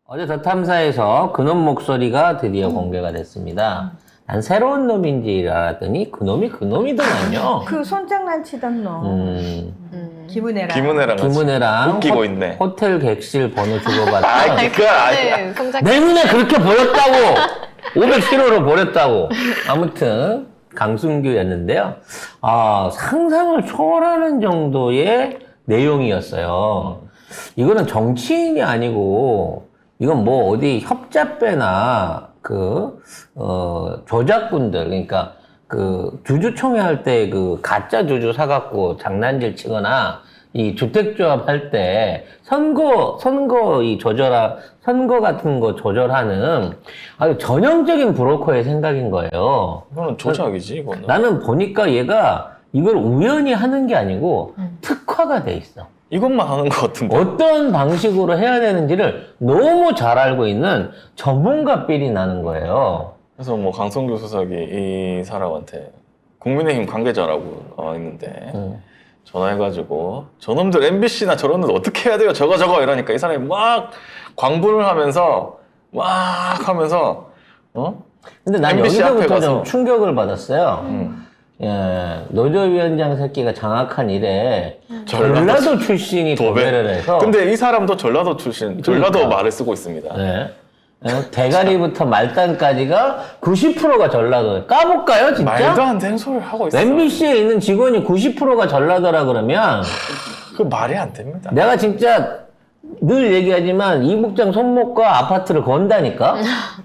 어제 더 탐사에서 그놈 목소리가 드디어 공개가 됐습니다. 난 새로운 놈인지 알았더니 그놈이 그놈이더만요. 그 손장난 치던 놈. 김은혜랑. 김은혜랑 웃기고 있네. 호텔 객실 번호 주고받았다. 아, 그거 아니야. 네, 성장. 내 눈에 그렇게 보였다고! 500km로 보였다고. 아무튼 강승규였는데요. 아, 상상을 초월하는 정도의 내용이었어요. 이거는 정치인이 아니고 이건 뭐 어디 협잡배나 조작꾼들, 그러니까 주주총회 할 때 가짜 주주 사갖고 장난질 치거나 이 주택조합 할 때 선거 같은 거 조절하는 아주 전형적인 브로커의 생각인 거예요. 이거는 조작이지, 이거는. 나는 보니까 얘가 이걸 우연히 하는 게 아니고 특화가 돼 있어. 이것만 하는 것 같은데. 어떤 방식으로 해야 되는지를 너무 잘 알고 있는 전문가 삘이 나는 거예요. 그래서 뭐 강성규 수석이 이 사람한테 국민의힘 관계자라고 나와 있는데 전화해가지고 저놈들 MBC나 저런 놈들 어떻게 해야 돼요? 저거 이러니까 이 사람이 막 광분을 하면서 근데 난 MBC 앞에 여기서부터 가서. 좀 충격을 받았어요. 예, 노조위원장 새끼가 장악한 이래 전라도 출신이 도배를 해서 근데 이 사람도 전라도 출신, 전라도 그러니까. 말을 쓰고 있습니다. 네. 대가리부터 말단까지가 90%가 전라도. 까볼까요, 진짜? 말도 안 되는 소리를 하고 있어요. MBC에 있는 직원이 90%가 전라도라 그러면 그 말이 안 됩니다. 내가 진짜 늘 얘기하지만 이북장 손목과 아파트를 건다니까?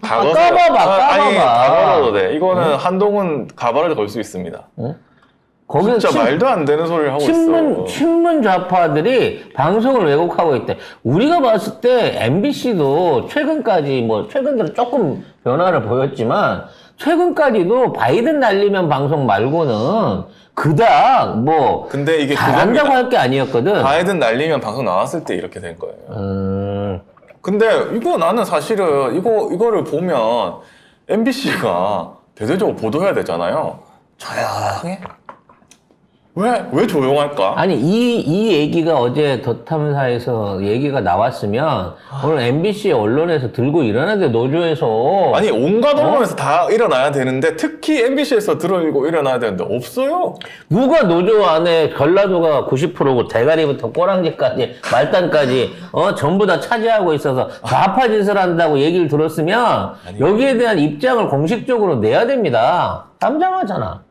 까봐봐. 아니, 다 걸어도 돼. 이거는 한동훈 가발을 걸 수 있습니다. 거기서 진짜 말도 안 되는 소리를 하고 있어. 친문 좌파들이 방송을 왜곡하고 있대. 우리가 봤을 때 MBC도 최근까지 최근 들어 조금 변화를 보였지만 최근까지도 바이든 날리면 방송 말고는 그닥 근데 이게 잘한다고 그겁니다. 할 게 아니었거든. 바이든 날리면 방송 나왔을 때 이렇게 된 거예요. 근데 이거 나는 사실은 이거를 보면 MBC가 대대적으로 보도해야 되잖아요. 조용해. 왜 조용할까? 아니 이 얘기가 어제 더탐사에서 얘기가 나왔으면 오늘 MBC 언론에서 들고 일어나는데 노조에서 아니 온갖 언론에서 다 일어나야 되는데 특히 MBC에서 들어오고 일어나야 되는데 없어요. 누가 노조 안에 전라도가 90%고 대가리부터 꼬랑지까지 말단까지 전부 다 차지하고 있어서 좌파 짓을 한다고 얘기를 들었으면 여기에 대한 입장을 공식적으로 내야 됩니다. 깜장하잖아.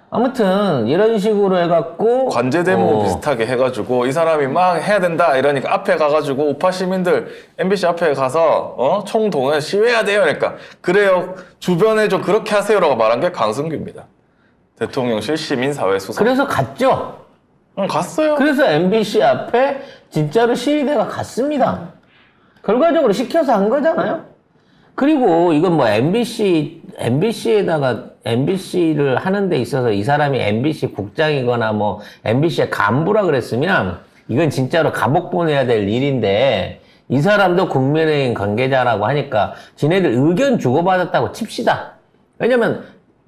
아무튼 이런 식으로 해갖고 관제 대목 비슷하게 해가지고 이 사람이 막 해야 된다 이러니까 앞에 가가지고 우파 시민들 MBC 앞에 가서 총동원 시위해야 돼요. 그러니까 그래요. 주변에 좀 그렇게 하세요라고 말한 게 강승규입니다. 대통령실 시민사회수석. 그래서 갔죠. 응, 갔어요. 그래서 MBC 앞에 진짜로 시위대가 갔습니다. 결과적으로 시켜서 한 거잖아요. 그리고 이건 MBC를 하는 데 있어서 이 사람이 MBC 국장이거나 MBC의 간부라 그랬으면 이건 진짜로 감옥 보내야 될 일인데 이 사람도 국민의힘 관계자라고 하니까 지네들 의견 주고받았다고 칩시다. 왜냐면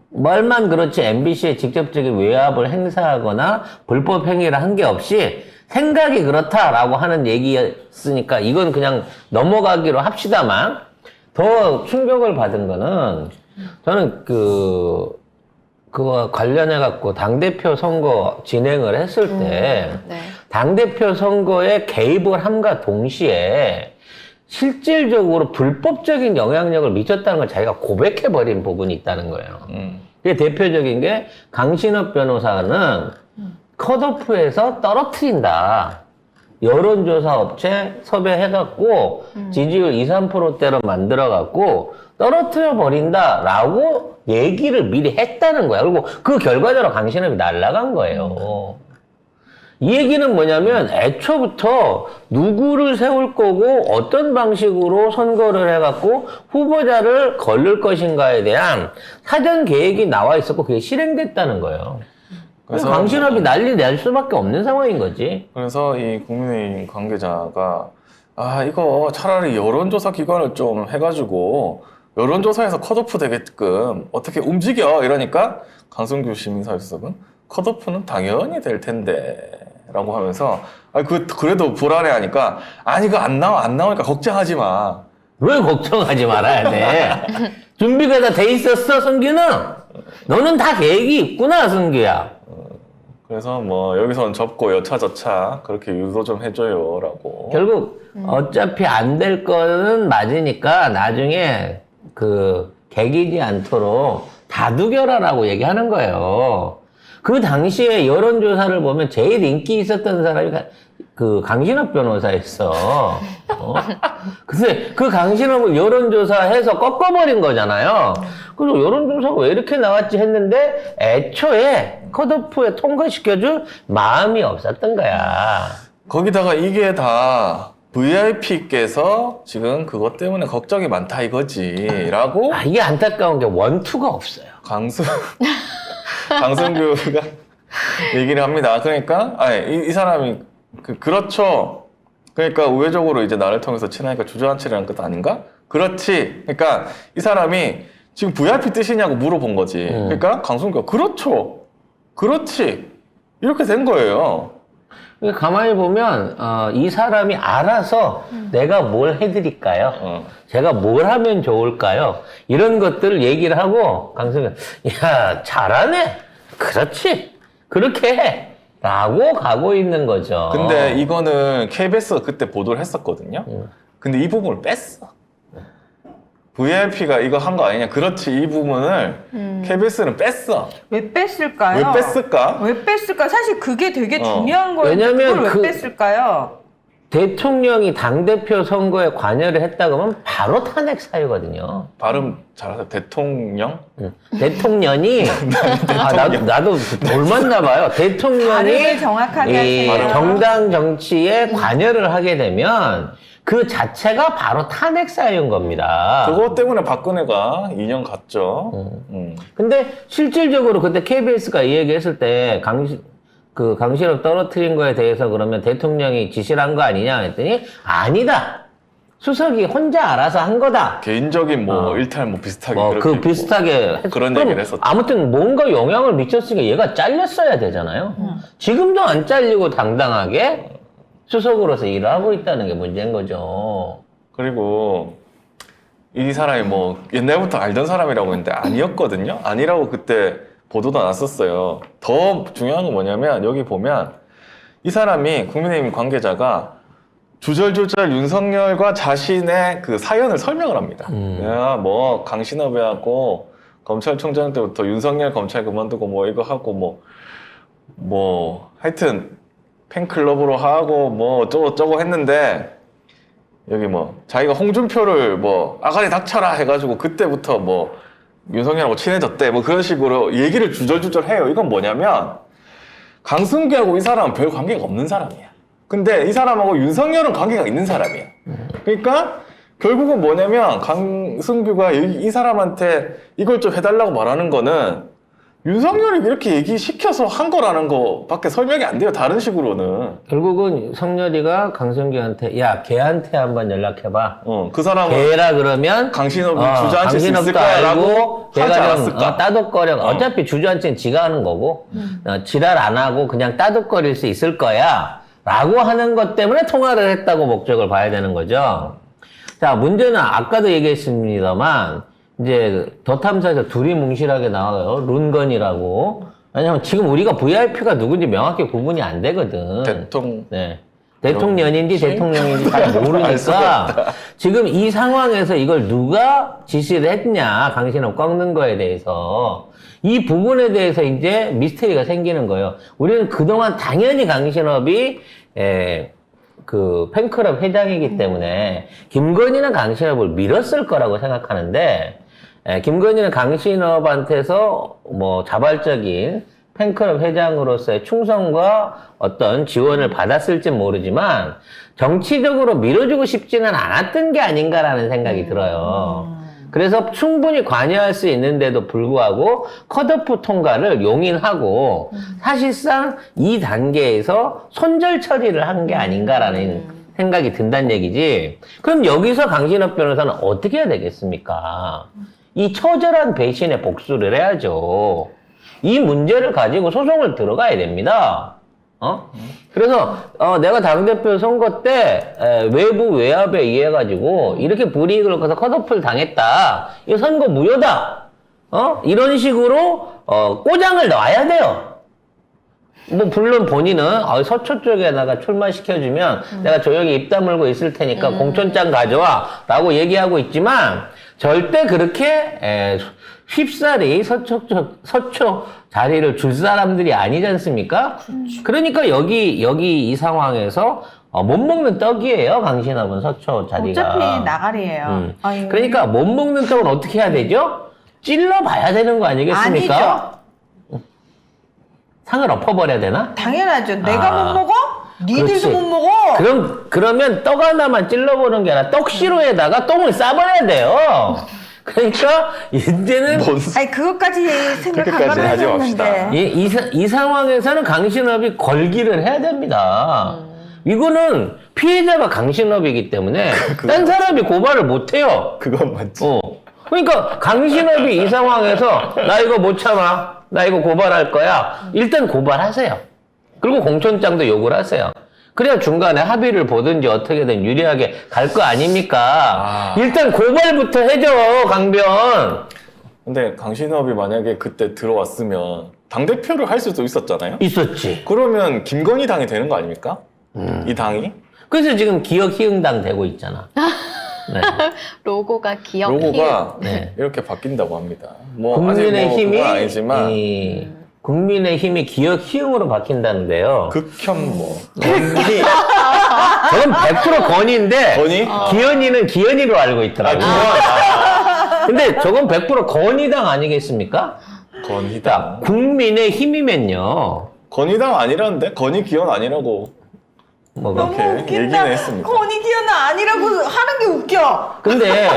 말만 그렇지 MBC에 직접적인 외압을 행사하거나 불법 행위를 한 게 없이 생각이 그렇다라고 하는 얘기였으니까 이건 그냥 넘어가기로 합시다만 더 충격을 받은 거는 저는 그와 관련해갖고 당대표 선거 진행을 했을 때 네. 당대표 선거에 개입을 함과 동시에 실질적으로 불법적인 영향력을 미쳤다는 걸 자기가 고백해버린 부분이 있다는 거예요. 그게 대표적인 게 강신업 변호사는 컷오프에서 떨어뜨린다. 여론조사 업체 섭외해갖고 지지율 2, 3%대로 만들어갖고 떨어뜨려 버린다라고 얘기를 미리 했다는 거야. 그리고 그 결과적으로 강신업이 날아간 거예요. 이 얘기는 뭐냐면 애초부터 누구를 세울 거고 어떤 방식으로 선거를 해갖고 후보자를 거를 것인가에 대한 사전 계획이 나와 있었고 그게 실행됐다는 거예요. 그래서 강신업이 난리 낼 수밖에 없는 상황인 거지. 그래서 이 국민의힘 관계자가 이거 차라리 여론조사 기관을 좀 해가지고 여론조사에서 컷오프 되게끔 어떻게 움직여 이러니까 강승규 시민사회수석은 컷오프는 당연히 될 텐데 라고 하면서 그래도 불안해하니까 아니 그거 안 나오니까 걱정하지 마. 왜 걱정하지 말아야 돼? 준비가 다 돼 있었어, 성규는? 너는 다 계획이 있구나, 성규야. 그래서 뭐 여기선 접고 여차저차 그렇게 유도 좀 해줘요라고. 결국 어차피 안 될 거는 맞으니까 나중에 그 개기지 않도록 다독여라라고 얘기하는 거예요. 그 당시에 여론조사를 보면 제일 인기 있었던 사람이 그 강신업 변호사였어. 근데 그 강신업을 여론조사해서 꺾어버린 거잖아요. 그래서 여론조사가 왜 이렇게 나왔지 했는데 애초에 컷오프에 통과시켜줄 마음이 없었던 거야. 거기다가 이게 다 VIP께서 지금 그것 때문에 걱정이 많다 이거지라고 이게 안타까운 게 원투가 없어요. 강승규가 얘기를 합니다. 그러니까 이 사람이 그렇죠. 그러니까 우회적으로 이제 나를 통해서 친하니까 주저앉히려는 뜻 아닌가? 그렇지. 그러니까 이 사람이 지금 VIP 뜻이냐고 물어본 거지. 그러니까 강승규가 그렇죠. 그렇지. 이렇게 된 거예요. 가만히 보면 이 사람이 알아서 내가 뭘 해드릴까요? 제가 뭘 하면 좋을까요? 이런 것들을 얘기를 하고 강승규 야 잘하네. 그렇지. 그렇게 해. 라고 가고 있는 거죠. 근데 이거는 KBS가 그때 보도를 했었거든요. 근데 이 부분을 뺐어. VIP가 이거 한 거 아니냐. 그렇지. 이 부분을 KBS는 뺐어. 왜 뺐을까요? 왜 뺐을까? 왜 뺐을까? 사실 그게 되게 중요한 거예요. 왜냐면 그걸 왜 뺐을까요? 대통령이 당대표 선거에 관여를 했다고 하면 바로 탄핵 사유거든요. 발음 잘하세요. 대통령? 대통령이 나도 닮았나 봐요. 대통령이 발음을 정확하게 이 하세요. 정당 정치에 관여를 하게 되면 그 자체가 바로 탄핵 사유인 겁니다. 그것 때문에 박근혜가 2년 갔죠. 근데 실질적으로 그때 KBS가 이 얘기했을 때 강신업 떨어뜨린 거에 대해서 그러면 대통령이 지시를 한 거 아니냐 했더니 아니다. 수석이 혼자 알아서 한 거다. 개인적인 일탈 비슷하게 그렇게 그 있고. 비슷하게 그런 그럼 얘기를 했었죠. 아무튼 뭔가 영향을 미쳤으니까 얘가 잘렸어야 되잖아요. 지금도 안 잘리고 당당하게 수석으로서 일을 하고 있다는 게 문제인 거죠. 그리고 이 사람이 옛날부터 알던 사람이라고 했는데 아니었거든요. 아니라고 그때 보도도 났었어요. 더 중요한 건 뭐냐면 여기 보면 이 사람이 국민의힘 관계자가 주절주절 윤석열과 자신의 그 사연을 설명을 합니다. 내가 강신업이하고 검찰총장 때부터 윤석열 검찰 그만두고 이거 하고 하여튼 팬클럽으로 하고 어쩌고저쩌고 했는데 여기 자기가 홍준표를 아가리 닥쳐라 해가지고 그때부터 윤석열하고 친해졌대 그런 식으로 얘기를 주절주절 해요. 이건 뭐냐면 강승규하고 이 사람은 별 관계가 없는 사람이야. 근데 이 사람하고 윤석열은 관계가 있는 사람이야. 그러니까 결국은 뭐냐면 강승규가 이 사람한테 이걸 좀 해달라고 말하는 거는 윤석열이 이렇게 얘기시켜서 한 거라는 거밖에 설명이 안 돼요. 다른 식으로는. 결국은 성렬이가 강승규한테 야 걔한테 한번 연락해봐. 그 사람은 걔라 그러면 강신업이 주저앉힐 수 있을 강신업도 거야라고 알고 하지 걔가 않았을까? 좀 따독거려. 어차피 주저앉히는 지가 하는 거고 지랄 안 하고 그냥 따독거릴 수 있을 거야 라고 하는 것 때문에 통화를 했다고 목적을 봐야 되는 거죠. 자, 문제는 아까도 얘기했습니다만 이제 더 탐사에서 둘이 뭉실하게 나와요. 룬건이라고. 왜냐면 지금 우리가 VIP가 누군지 명확히 구분이 안 되거든. 대통령인지 대통령인지 잘 모르니까 지금 이 상황에서 이걸 누가 지시를 했냐, 강신업 꺾는 거에 대해서 이 부분에 대해서 이제 미스터리가 생기는 거예요. 우리는 그동안 당연히 강신업이 그 팬클럽 회장이기 때문에 김건희는 강신업을 밀었을 거라고 생각하는데 김건희는 강신업한테서 자발적인 팬클럽 회장으로서의 충성과 어떤 지원을 받았을지 모르지만 정치적으로 밀어주고 싶지는 않았던 게 아닌가라는 생각이 들어요. 그래서 충분히 관여할 수 있는데도 불구하고 컷오프 통과를 용인하고 사실상 이 단계에서 손절 처리를 한 게 아닌가라는 생각이 든다는 얘기지. 그럼 여기서 강신업 변호사는 어떻게 해야 되겠습니까? 이 처절한 배신에 복수를 해야죠. 이 문제를 가지고 소송을 들어가야 됩니다. 그래서 내가 당대표 선거 때 외부 외압에 의해가지고 이렇게 불이익을 커서 컷오프를 당했다. 이거 선거 무효다. 이런 식으로 꼬장을 놔야 돼요. 뭐 물론 본인은 서초 쪽에다가 출마시켜주면 내가 조용히 입 다물고 있을 테니까 공천장 가져와 라고 얘기하고 있지만 절대 그렇게 쉽사리 서초 자리를 줄 사람들이 아니지 않습니까? 그러니까 여기 이 상황에서 못 먹는 떡이에요. 강신업은 서초 자리가. 어차피 나가리예요. 아유. 그러니까 못 먹는 떡은 어떻게 해야 되죠? 찔러봐야 되는 거 아니겠습니까? 아니죠. 상을 엎어버려야 되나? 당연하죠. 내가 못 먹어? 니들도 그렇지. 못 먹어. 그러면 떡 하나만 찔러보는 게 아니라 떡시루에다가 똥을 싸버려야 돼요. 그러니까 이제는 아니 그것까지 생각 안 그렇게까지 하지 맙시다. 했는데. 이 상황에서는 강신업이 걸기를 해야 됩니다. 이거는 피해자가 강신업이기 때문에 딴 사람이 고발을 못 해요. 그건 맞지. 그러니까 강신업이 이 상황에서 나 이거 못 참아. 나 이거 고발할 거야. 일단 고발하세요. 그리고 공천장도 요구를 하세요. 그래야 중간에 합의를 보든지 어떻게든 유리하게 갈 거 아닙니까? 일단 고발부터 해줘, 강변. 근데 강신업이 만약에 그때 들어왔으면 당대표를 할 수도 있었잖아요? 있었지. 그러면 김건희 당이 되는 거 아닙니까? 이 당이? 그래서 지금 기억희응당 되고 있잖아. 네. 로고가 기억 로고가 네. 이렇게 바뀐다고 합니다. 뭐 국민의힘이 그건 아니지만 국민의힘이 기억희응으로 바뀐다는데요. 극혐 뭐 건희 저건 100% 건희인데 건희? 기현이는 기현이로 알고 있더라고요. 근데 저건 100% 건희당 아니겠습니까? 건희당. 국민의힘이면요. 건희당 아니라는데? 건희 기현 아니라고 뭐가 이렇게 너무 웃긴다. 얘기는 했습니다. 건희 기현은 아니라고 하는 게 웃겨. 근데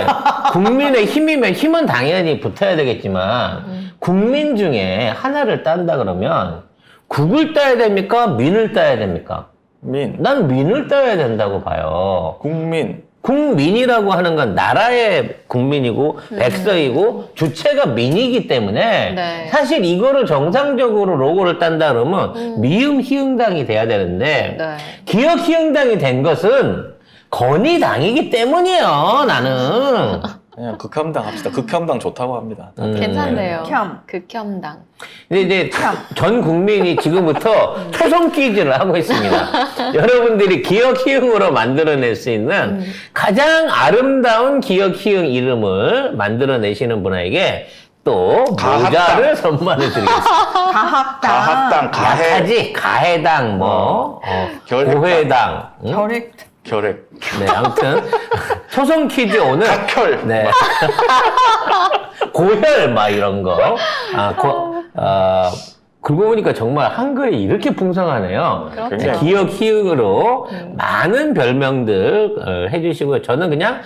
국민의 힘이면 힘은 당연히 붙어야 되겠지만 국민 중에 하나를 딴다 그러면 국을 따야 됩니까? 민을 따야 됩니까? 난 민을 따야 된다고 봐요. 국민. 국민이라고 하는 건 나라의 국민이고 백성이고 주체가 민이기 때문에 네. 사실 이거를 정상적으로 로고를 딴다 그러면 미음 희응당이 돼야 되는데 네. 기억 희응당이 된 것은 건희당이기 때문이에요. 나는. 그냥 극혐당 합시다. 극혐당 좋다고 합니다. 괜찮네요. 극혐. 극혐당. 근데 이제 전 국민이 지금부터 초성 퀴즈를 하고 있습니다. 여러분들이 기억 희응으로 만들어낼 수 있는 가장 아름다운 기억 희응 이름을 만들어내시는 분에게 또 모자를 선물을 드리겠습니다. 가학당. 가해. 가해당, 결핵당. 고해당. 응? 결핵. 결핵. 네, 아무튼 초성 퀴즈 오늘 각혈. 네. 고혈 막 이런 거. 그러고 보니까 정말 한글이 이렇게 풍성하네요. 그렇죠. 네, 기억 희응으로 많은 별명들 해주시고요. 저는 그냥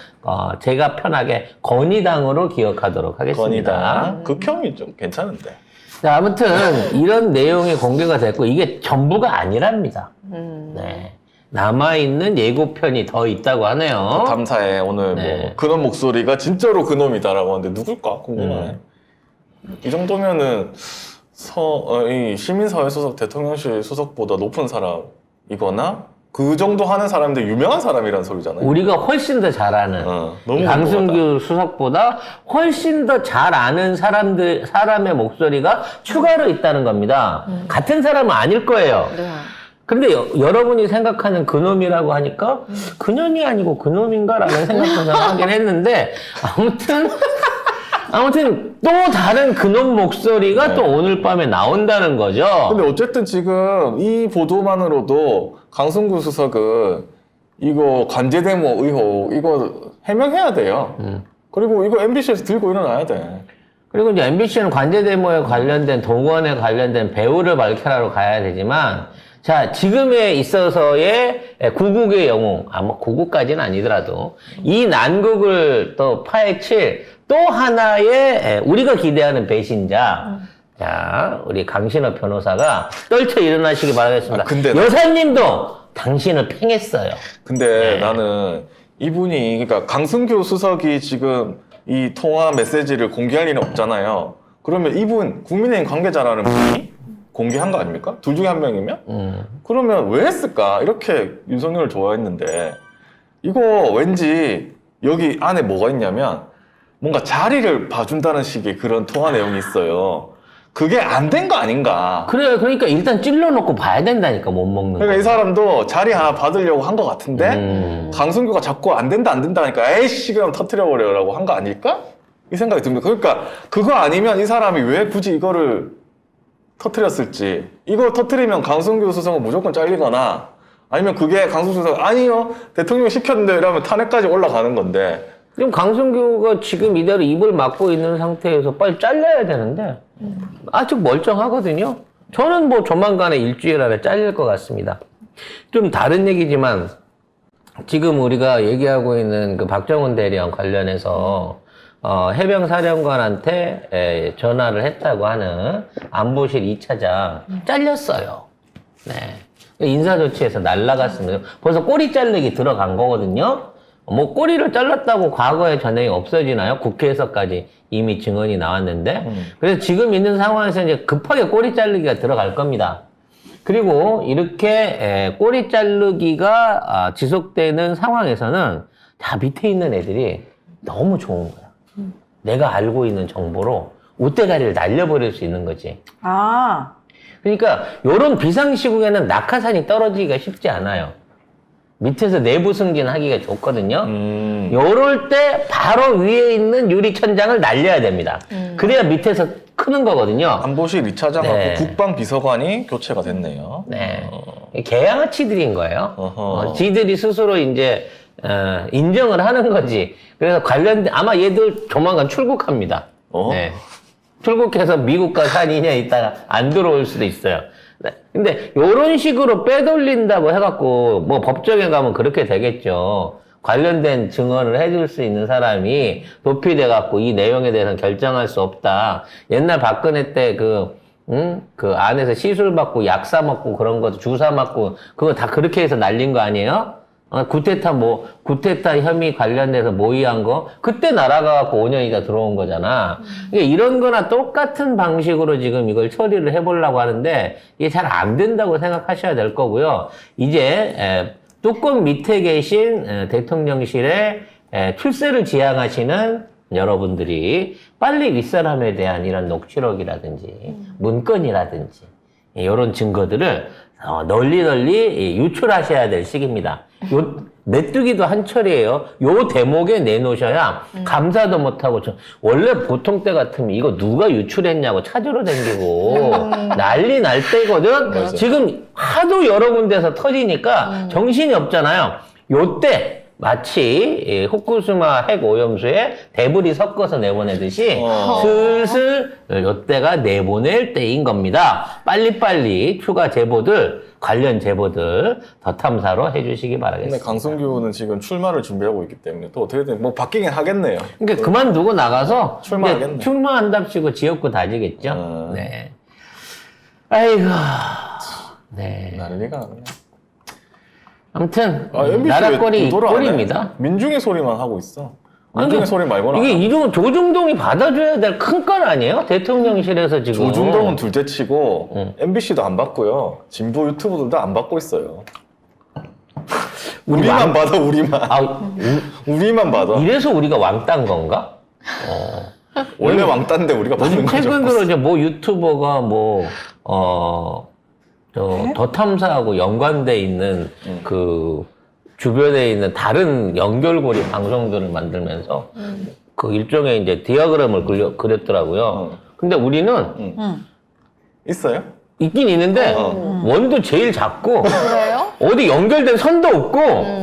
제가 편하게 건희당으로 기억하도록 하겠습니다. 건희당. 극혐이 좀 괜찮은데. 자, 아무튼 이런 내용이 공개가 됐고 이게 전부가 아니랍니다. 네. 남아있는 예고편이 더 있다고 하네요. 탐사에 오늘 네. 뭐 그놈 목소리가 진짜로 그놈이다라고 하는데 누굴까 궁금하네. 이 정도면은 이 시민사회 수석, 대통령실 수석보다 높은 사람이거나 그 정도 하는 사람인데 유명한 사람이라는 소리잖아요. 우리가 훨씬 더 잘 아는 너무 강승규 수석보다 훨씬 더 잘 아는 사람의 목소리가 추가로 있다는 겁니다. 같은 사람은 아닐 거예요. 네. 근데 여러분이 생각하는 그놈이라고 하니까 그년이 아니고 그놈인가라는 생각도 하긴 했는데 아무튼 또 다른 그놈 목소리가 또 오늘 밤에 나온다는 거죠. 근데 어쨌든 지금 이 보도만으로도 강승구 수석은 이거 관제데모 의혹 이거 해명해야 돼요. 그리고 이거 MBC에서 들고 일어나야 돼. 그리고 이제 MBC는 관제데모에 관련된 동원에 관련된 배우를 밝혀라로 가야 되지만 자, 지금에 있어서의 구국의 영웅, 뭐 구국까지는 아니더라도 이 난국을 또 파헤칠 또 하나의 우리가 기대하는 배신자. 자, 우리 강신업 변호사가 떨쳐 일어나시기 바라겠습니다. 여사님도 당신을 팽했어요. 근데 나는 이분이, 그러니까 강승규 수석이 지금 이 통화 메시지를 공개할 일은 없잖아요. 그러면 이분, 국민의힘 관계자라는 분이 공개한 거 아닙니까? 둘 중에 한 명이면? 그러면 왜 했을까? 이렇게 윤석열을 좋아했는데 이거 왠지 여기 안에 뭐가 있냐면 뭔가 자리를 봐준다는 식의 그런 통화 내용이 있어요. 그게 안 된 거 아닌가? 그래, 그러니까 일단 찔러놓고 봐야 된다니까, 못 먹는 거. 그러니까 이 사람도 자리 하나 받으려고 한 것 같은데 강승규가 자꾸 안 된다 하니까 에이씨 그냥 터트려버려라고 한 거 아닐까? 이 생각이 듭니다. 그러니까 그거 아니면 이 사람이 왜 굳이 이거를 터트렸을지, 이걸 터트리면 강승규 수석은 무조건 잘리거나 아니면 그게 강승규 수석 아니요 대통령이 시켰는데 이러면 탄핵까지 올라가는 건데 지금 강승규가 지금 이대로 입을 막고 있는 상태에서 빨리 잘려야 되는데 아직 멀쩡하거든요. 저는 뭐 조만간에 일주일 안에 잘릴 것 같습니다. 좀 다른 얘기지만 지금 우리가 얘기하고 있는 그 박정훈 대령 관련해서 해병사령관한테 전화를 했다고 하는 안보실 2차장 잘렸어요. 네. 인사조치에서 날라갔습니다. 벌써 꼬리 자르기 들어간 거거든요. 뭐 꼬리를 잘랐다고 과거의 전형이 없어지나요? 국회에서까지 이미 증언이 나왔는데 그래서 지금 있는 상황에서 이제 급하게 꼬리 자르기가 들어갈 겁니다. 그리고 이렇게 꼬리 자르기가 지속되는 상황에서는 다 밑에 있는 애들이 너무 좋은 거야. 내가 알고 있는 정보로 웃대가리를 날려버릴 수 있는 거지. 아, 그러니까 이런 비상시국에는 낙하산이 떨어지기가 쉽지 않아요. 밑에서 내부 승진하기가 좋거든요. 요럴 때 바로 위에 있는 유리천장을 날려야 됩니다. 그래야 밑에서 크는 거거든요. 안보실 2차장하고 네. 국방비서관이 교체가 됐네요. 네. 개양아치들인 거예요. 어허. 지들이 스스로 이제, 인정을 하는 거지. 그래서 관련된, 아마 얘들 조만간 출국합니다. 어? 네. 출국해서 미국과 한 2년 있다가 안 들어올 수도 있어요. 네. 근데 요런 식으로 빼돌린다고 해갖고 뭐 법정에 가면 그렇게 되겠죠. 관련된 증언을 해줄 수 있는 사람이 도피돼갖고 이 내용에 대해서는 결정할 수 없다. 옛날 박근혜 때 그 안에서 시술 받고 약 사 먹고 그런 거 주사 맞고 그거 다 그렇게 해서 날린 거 아니에요? 구테타 혐의 관련돼서 모의한 거, 그때 날아가갖고 5년 있다 들어온 거잖아. 그러니까 이런 거나 똑같은 방식으로 지금 이걸 처리를 해보려고 하는데, 이게 잘 안 된다고 생각하셔야 될 거고요. 이제, 뚜껑 밑에 계신 대통령실에 출세를 지향하시는 여러분들이 빨리 윗사람에 대한 이런 녹취록이라든지, 문건이라든지, 이런 증거들을 널리 유출하셔야 될 시기입니다. 메뚜기도 한철이에요. 요 대목에 내놓으셔야 감사도 못하고 원래 보통 때 같으면 이거 누가 유출했냐고 찾으러 다니고 난리 날 때거든. 맞아요. 지금 하도 여러 군데서 터지니까 정신이 없잖아요. 요때 마치 후쿠시마 핵 오염수에 데브리 섞어서 내보내듯이 슬슬 요때가 내보낼 때인 겁니다. 빨리빨리 추가 제보들, 관련 제보들 더 탐사로 해주시기 근데 바라겠습니다. 강승규는 지금 출마를 준비하고 있기 때문에 또 어떻게든 뭐 바뀌긴 하겠네요. 그러니까 그만두고 나가서 출마하겠네. 이제 출마한답시고 지역구 다지겠죠. 네. 아이고. 네. 난리가 났네. 아무튼 MBC 나라 꼴이 보도를 안 해? 꼴입니다. 민중의 소리만 하고 있어. 아니, 민중의 소리 말고는 이게 안 해. 이종 조중동이 받아줘야 될 큰 건 아니에요? 대통령실에서 지금. 조중동은 둘째치고 MBC도 안 받고요. 진보 유튜브들도 안 받고 있어요. 우리만 받아, 우리만. 우리만 받아. 이래서 우리가 왕딴 건가? 원래 왕따인데 우리가 받는 요즘 거죠. 최근 들어 이제 뭐 유튜버가 더 탐사하고 연관돼 있는 그 주변에 있는 다른 연결고리 방송들을 만들면서 그 일종의 이제 디아그램을 그렸더라고요. 근데 우리는 있어요? 있긴 있는데 원도 제일 작고 그래요? 어디 연결된 선도 없고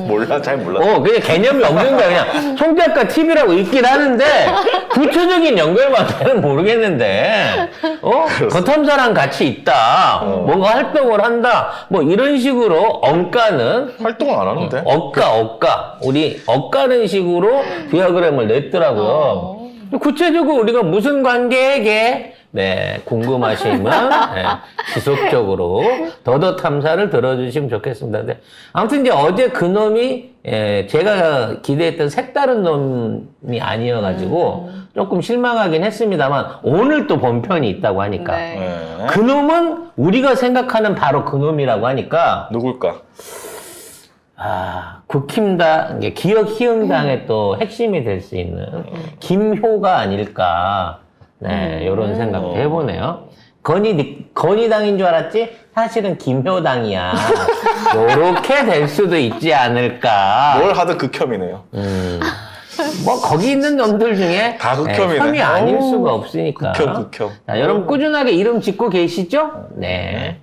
몰라, 잘 몰라. 그냥 개념이 없는 거야. 그냥 총작가 TV라고 있긴 하는데 구체적인 연결망대는 모르겠는데 더 탐사랑 같이 있다. 뭔가 활동을 한다. 뭐 이런 식으로 억가는 활동을 안 하는데? 억가 우리 억가는 식으로 디아그램을 냈더라고요. 구체적으로 우리가 무슨 관계에게 네, 궁금하시면 네, 지속적으로 더더 탐사를 들어주시면 좋겠습니다. 네. 아무튼 이제 어제 그 놈이 제가 기대했던 색다른 놈이 아니어가지고 조금 실망하긴 했습니다만 오늘 또 본편이 있다고 하니까 네. 네. 그 놈은 우리가 생각하는 바로 그 놈이라고 하니까 누굴까? 국힘당, 이게 기억희응당의 또 핵심이 될 수 있는 김효가 아닐까. 네, 이런 생각도 해보네요. 건의당인 줄 알았지? 사실은 김효당이야. 요렇게 될 수도 있지 않을까. 뭘 하든 극혐이네요. 뭐, 거기 있는 놈들 중에 다 극혐이네. 혐이 아닐 어우, 수가 없으니까. 극혐. 자, 여러분 꾸준하게 이름 짓고 계시죠? 네.